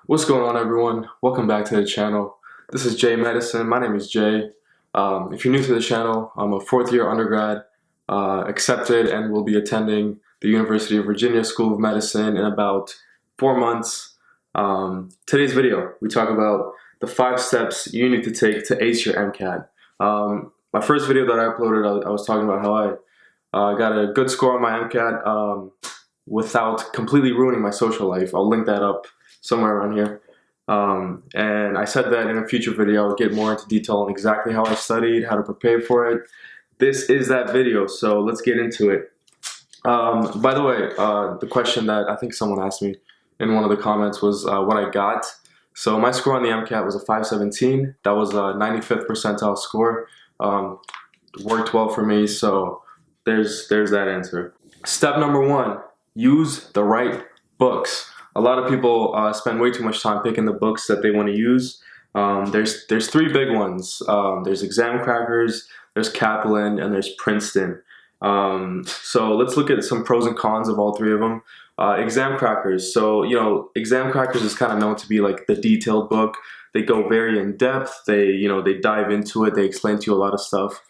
What's going on, everyone? Welcome back to the channel. This is Jay Medicine. My name is Jay. If you're new to the channel, I'm a fourth-year undergrad, accepted, and will be attending the University of Virginia School of Medicine in about 4 months. Today's video, we talk about the 5 steps you need to take to ace your Mcat. My first video that I uploaded, I was talking about how I got a good score on my Mcat without completely ruining my social life. I'll link that up somewhere around here. And I said that in a future video I'll get more into detail on exactly how I studied, how to prepare for it. This is that video, so let's get into it. By the way, the question that I think someone asked me in one of the comments was what I got. So my score on the MCAT was a 517. That was a 95th percentile score. Worked well for me, so there's that answer. Step number 1, use the right books. A lot of people spend way too much time picking the books that they want to use. There's 3 big ones. There's Exam Crackers, there's Kaplan, and there's Princeton. So let's look at some pros and cons of all 3 of them. Exam Crackers. So, Exam Crackers is kind of known to be like the detailed book. They go very in depth. They dive into it. They explain to you a lot of stuff.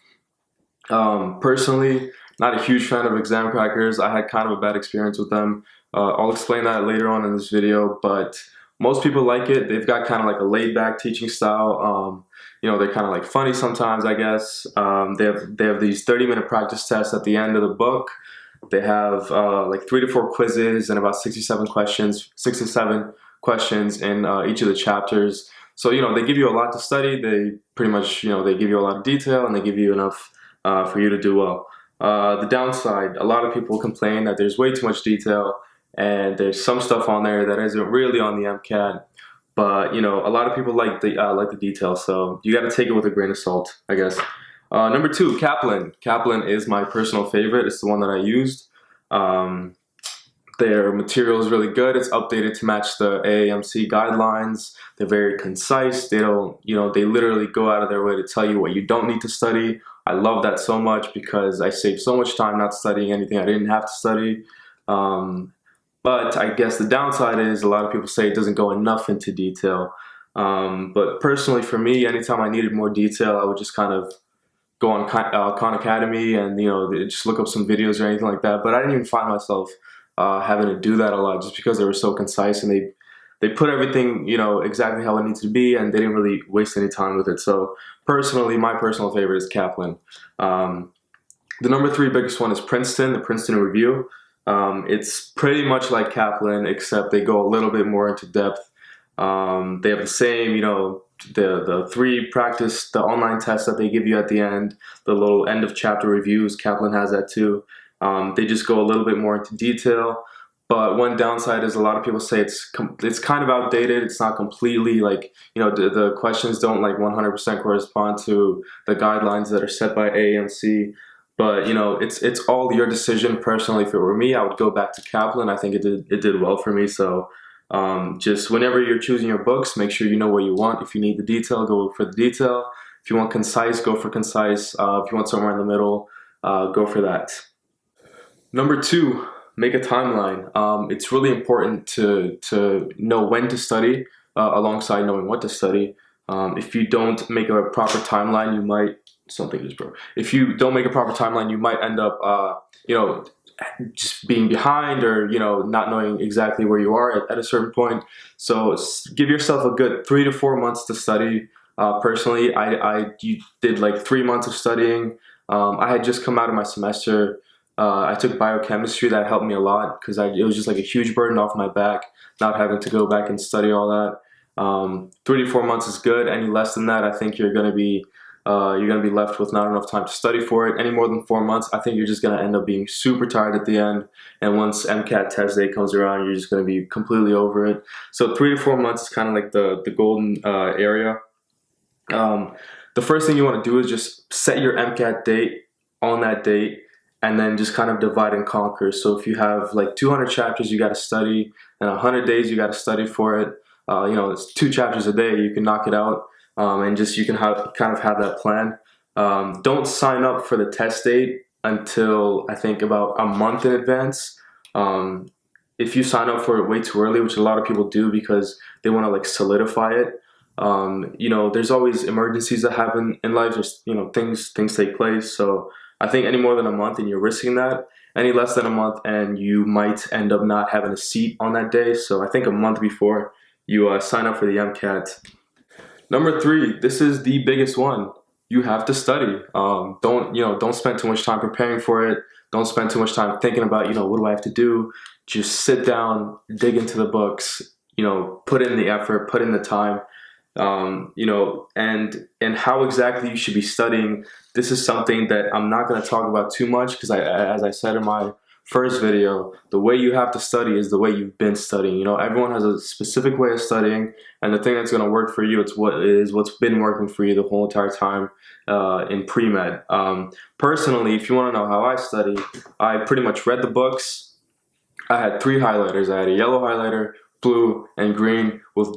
Personally, not a huge fan of Exam Crackers. I had kind of a bad experience with them. I'll explain that later on in this video, but most people like it. They've got kind of like a laid-back teaching style. They're kind of like funny sometimes, I guess. They have these 30-minute practice tests at the end of the book. They have like 3 to 4 quizzes and about 67 questions in each of the chapters. So they give you a lot to study. They pretty much they give you a lot of detail, and they give you enough for you to do well. The downside, a lot of people complain that there's way too much detail, and there's some stuff on there that isn't really on the MCAT. But a lot of people like the detail, so you got to take it with a grain of salt, I guess. Number 2, Kaplan. Kaplan is my personal favorite. It's the one that I used. Their material is really good. It's updated to match the AAMC guidelines. They're very concise. They don't, they literally go out of their way to tell you what you don't need to study. I love that so much because I saved so much time not studying anything I didn't have to study. But I guess the downside is a lot of people say it doesn't go enough into detail. But personally for me, anytime I needed more detail, I would just kind of go on Khan Academy and just look up some videos or anything like that. But I didn't even find myself having to do that a lot just because they were so concise, and they put everything exactly how it needs to be, and they didn't really waste any time with it. So personally, my personal favorite is Kaplan. The number 3 biggest one is Princeton, the Princeton Review. It's pretty much like Kaplan, except they go a little bit more into depth. They have the same, the 3 practice, the online tests that they give you at the end, the little end of chapter reviews. Kaplan has that too. They just go a little bit more into detail. But one downside is a lot of people say it's kind of outdated. It's not completely like, the questions don't like 100% correspond to the guidelines that are set by AAMC. But it's all your decision. Personally, if it were me, I would go back to Kaplan. I think it did well for me. So just whenever you're choosing your books, make sure you know what you want. If you need the detail, go for the detail. If you want concise, go for concise. If you want somewhere in the middle, go for that. Number 2, make a timeline. It's really important to know when to study alongside knowing what to study. If you don't make a proper timeline, you might If you don't make a proper timeline, you might end up just being behind, or not knowing exactly where you are at a certain point. So give yourself a good 3 to 4 months to study. Personally, I did like 3 months of studying. I had just come out of my semester. I took biochemistry. That helped me a lot because it was just like a huge burden off my back, not having to go back and study all that. 3 to 4 months is good. Any less than that, I think you're gonna be left with not enough time to study for it. Any more than 4 months, I think you're just gonna end up being super tired at the end. And once MCAT test day comes around, you're just gonna be completely over it. So 3 to 4 months is kind of like the golden area. The first thing you want to do is just set your MCAT date on that date, and then just kind of divide and conquer. So if you have like 200 chapters you got to study, and 100 days you got to study for it, it's 2 chapters a day. You can knock it out, and just you can kind of have that plan. Don't sign up for the test date until I think about a month in advance. if you sign up for it way too early, which a lot of people do because they want to like solidify it, there's always emergencies that happen in life. There's, things take place. So I think any more than a month and you're risking that. Any less than a month and you might end up not having a seat on that day. So I think a month before you sign up for the MCAT. Number three, this is the biggest one. You have to study. Don't spend too much time preparing for it. Don't spend too much time thinking about, what do I have to do? Just sit down, dig into the books, put in the effort, put in the time, and how exactly you should be studying. This is something that I'm not going to talk about too much because as I said in my first video, the way you have to study is the way you've been studying. Everyone has a specific way of studying, and the thing that's going to work for you, what's been working for you the whole entire time in pre-med. Personally, if you want to know how I study, I pretty much read the books. I had three highlighters. I had a yellow highlighter, blue, and green with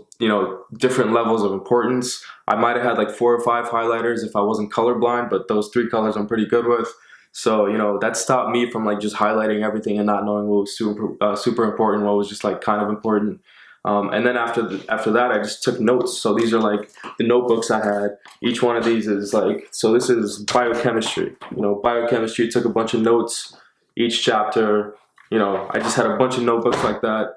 different levels of importance. I might have had like 4 or 5 highlighters if I wasn't colorblind, but those 3 colors I'm pretty good with. So that stopped me from like just highlighting everything and not knowing what was super important, what was just like kind of important. And then after that, I just took notes. So these are like the notebooks I had. Each one of these is like, so this is biochemistry. Biochemistry, took a bunch of notes, each chapter. I just had a bunch of notebooks like that.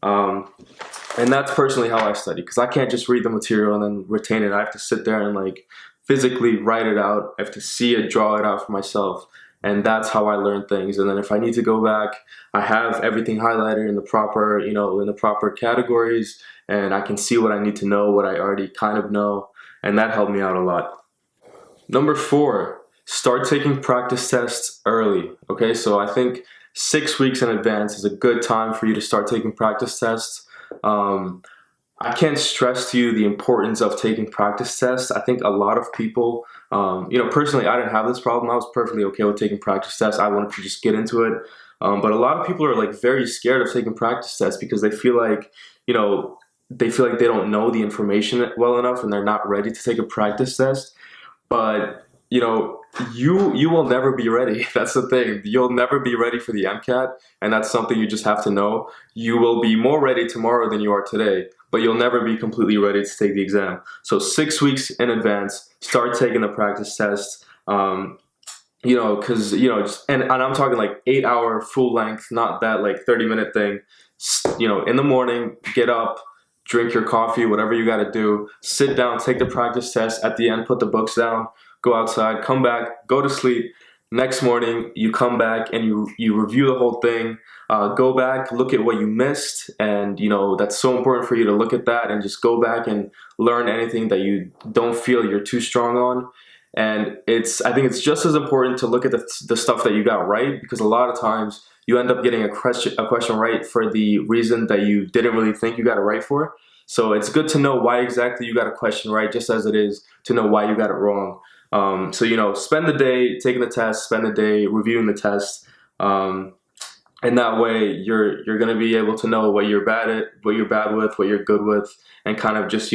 And that's personally how I study, because I can't just read the material and then retain it. I have to sit there and like physically write it out. I have to see it, draw it out for myself. And that's how I learn things. And then if I need to go back, I have everything highlighted in the proper categories, and I can see what I need to know, what I already kind of know, and that helped me out a lot. Number 4, start taking practice tests early. Okay, so I think 6 weeks in advance is a good time for you to start taking practice tests. I can't stress to you the importance of taking practice tests. I think a lot of people, personally, I didn't have this problem. I was perfectly okay with taking practice tests. I wanted to just get into it. But a lot of people are like very scared of taking practice tests because they feel like, they don't know the information well enough and they're not ready to take a practice test. But you will never be ready. That's the thing. You'll never be ready for the MCAT, and that's something you just have to know. You will be more ready tomorrow than you are today, but you'll never be completely ready to take the exam. So 6 weeks in advance, start taking the practice tests. And I'm talking like 8-hour full length, not that like 30-minute thing. In the morning, get up, drink your coffee, whatever you got to do, sit down, take the practice test. At the end, put the books down, go outside, come back, go to sleep. Next morning, you come back and you review the whole thing. Go back, look at what you missed, and that's so important for you to look at that and just go back and learn anything that you don't feel you're too strong on. And I think it's just as important to look at the stuff that you got right, because a lot of times you end up getting a question right for the reason that you didn't really think you got it right for. So it's good to know why exactly you got a question right, just as it is to know why you got it wrong. Spend the day taking the test, spend the day reviewing the test, and that way you're going to be able to know what you're bad at, what you're bad with, what you're good with, and kind of just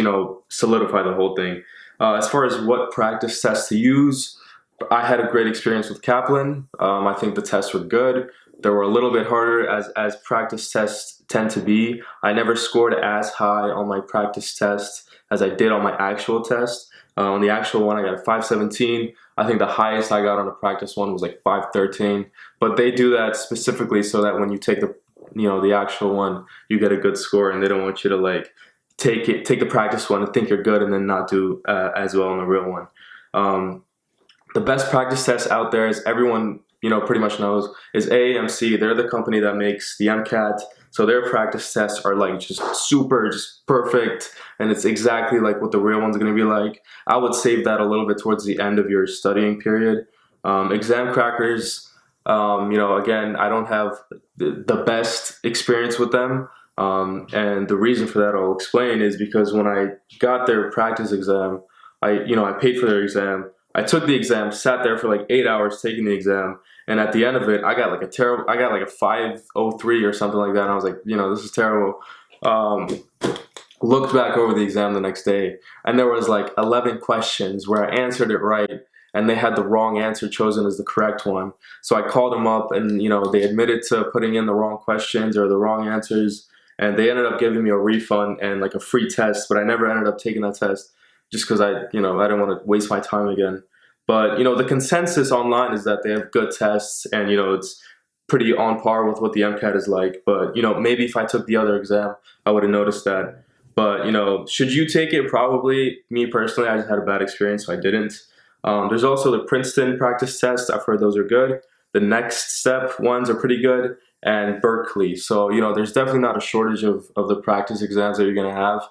solidify the whole thing. As far as what practice tests to use, I had a great experience with Kaplan. I think the tests were good. They were a little bit harder as practice tests tend to be. I never scored as high on my practice test as I did on my actual test. On the actual one, I got a 517. I think the highest I got on the practice one was like 513. But they do that specifically so that when you take the actual one, you get a good score, and they don't want you to like take the practice one and think you're good and then not do as well on the real one. The best practice test out there, as everyone pretty much knows, is AAMC. They're the company that makes the MCAT. So their practice tests are like just perfect, and it's exactly like what the real one's going to be like. I would save that a little bit towards the end of your studying period. Exam crackers, again, I don't have the best experience with them. And the reason for that I'll explain is because when I got their practice exam, I paid for their exam. I took the exam, sat there for like 8 hours taking the exam, and at the end of it, I got like a 503 or something like that, and I was like, this is terrible. Looked back over the exam the next day, and there was like 11 questions where I answered it right, and they had the wrong answer chosen as the correct one. So I called them up, and they admitted to putting in the wrong questions or the wrong answers, and they ended up giving me a refund and like a free test. But I never ended up taking that test just because I didn't want to waste my time again. But the consensus online is that they have good tests, and it's pretty on par with what the MCAT is like. But maybe if I took the other exam, I would have noticed that. But should you take it? Probably. Me personally, I just had a bad experience, so I didn't. There's also the Princeton practice test. I've heard those are good. The next step ones are pretty good, and Berkeley. So there's definitely not a shortage of the practice exams that you're gonna have.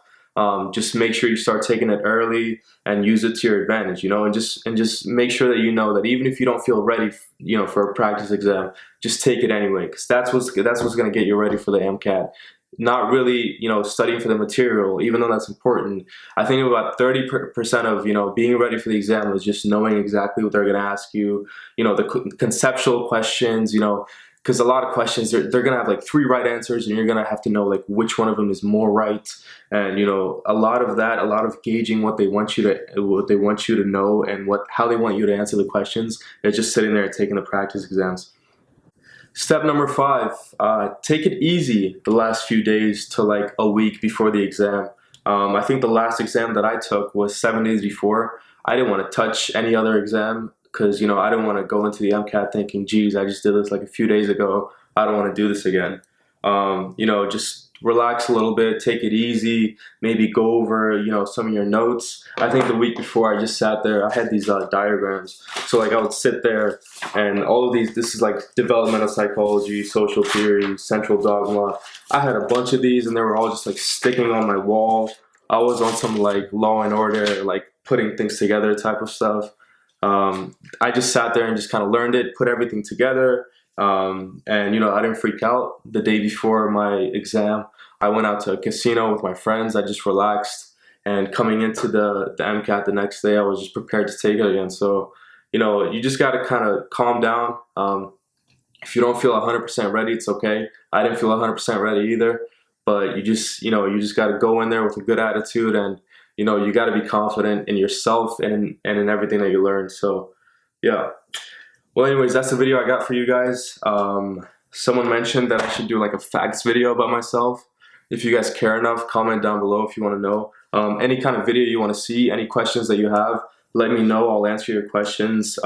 Just make sure you start taking it early and use it to your advantage, and just make sure that that even if you don't feel ready, for a practice exam, just take it anyway, because that's what's going to get you ready for the MCAT. Not really, studying for the material, even though that's important. I think about 30% of being ready for the exam is just knowing exactly what they're going to ask you. The conceptual questions, because a lot of questions they're gonna have like 3 right answers, and you're gonna have to know like which one of them is more right. And a lot of gauging what they want you to know, and how they want you to answer the questions, is just sitting there and taking the practice exams. Step number 5, take it easy the last few days to like a week before the exam. I think the last exam that I took was 7 days before. I didn't want to touch any other exam because I didn't want to go into the MCAT thinking, geez, I just did this like a few days ago. I don't want to do this again. Just relax a little bit, take it easy, maybe go over some of your notes. I think the week before I just sat there, I had these diagrams, so like I would sit there, and all of these, this is like developmental psychology, social theory, central dogma. I had a bunch of these, and they were all just like sticking on my wall. I was on some like Law and Order, like putting things together type of stuff. I just sat there and just kind of learned it, put everything together. And I didn't freak out. The day before my exam, I went out to a casino with my friends. I just relaxed, and coming into the MCAT the next day, I was just prepared to take it again. So you just got to kind of calm down. If you don't feel 100% ready, it's okay. I didn't feel 100% ready either, but you just got to go in there with a good attitude, and you got to be confident in yourself and in everything that you learn. So yeah. Well, anyways, that's the video I got for you guys. Someone mentioned that I should do like a facts video about myself. If you guys care enough, comment down below if you want to know. Any kind of video you want to see, any questions that you have, let me know. I'll answer your questions.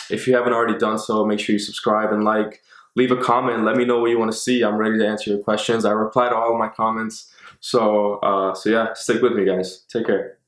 If you haven't already done so, make sure you subscribe and like. Leave a comment. Let me know what you want to see. I'm ready to answer your questions. I reply to all of my comments. So yeah, stick with me, guys. Take care.